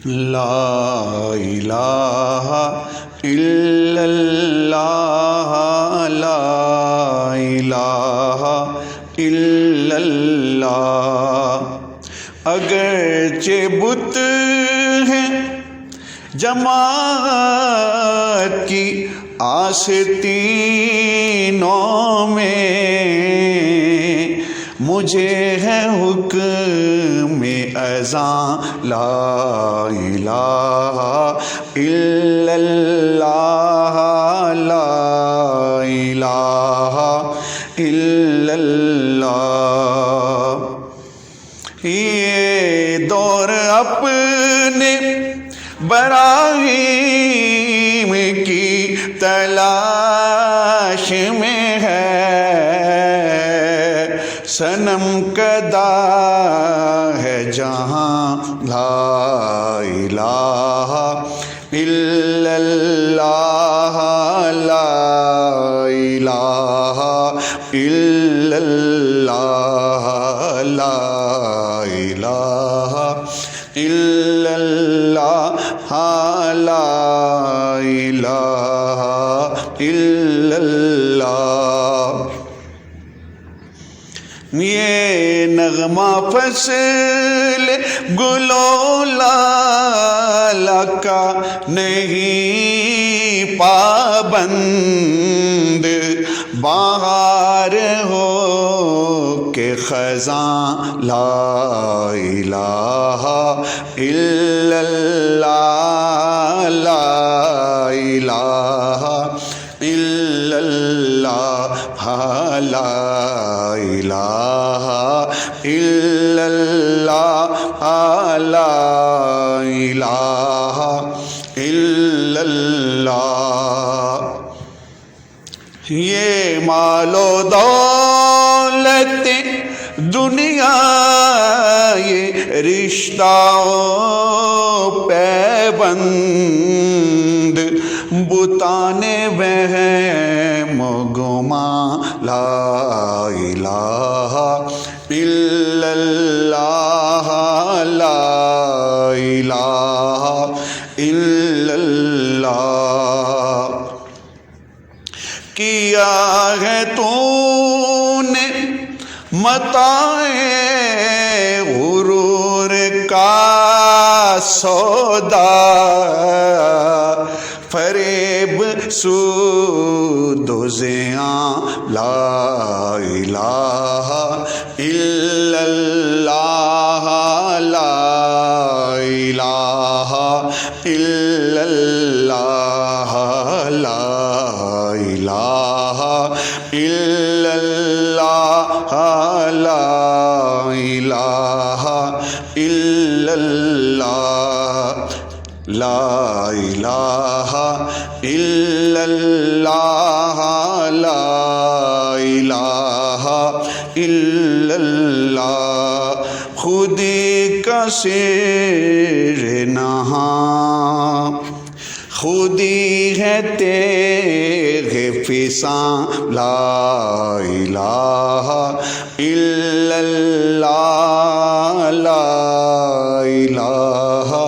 لا الہ الا اللہ لا الہ الا اللہ۔ اگرچہ بت ہیں جماعت کی آستینوں میں، مجھے ہے حکم اذاں لا الہ الا اللہ لا الہ الا اللہ۔ یہ دور اپنے براہیم کی تلاش میں ہے، صنم کدا ہے جہاں لا الہ الا اللہ لا الہ الا اللہ لا الہ الا اللہ لا الہ الا اللہ۔ یہ نغمہ فصل گلو لالا کا نہیں پابند، بہار ہو کہ خزاں لا الہ الا اللہ لا الہ الا اللہ لا الہ الا اللہ لا الہ الا اللہ۔ یہ مال و دولت دنیا، یہ رشتہ و پیبند، بتان وہم و گمان لا الہ الا اللہ لا الہ الا اللہ۔ کیا ہے تو نے متاع غرور کا سودا، فریب سود و زیاں لا الہ الا اللہ لا الہ الا اللہ لا الہ الا اللہ لا الہ الا اللہ لا الہ الا اللہ لا الہ الا اللہ۔ خودی کا سر نہاں، خودی ہے تیغ فساں لا الہ الا اللہ لا الہ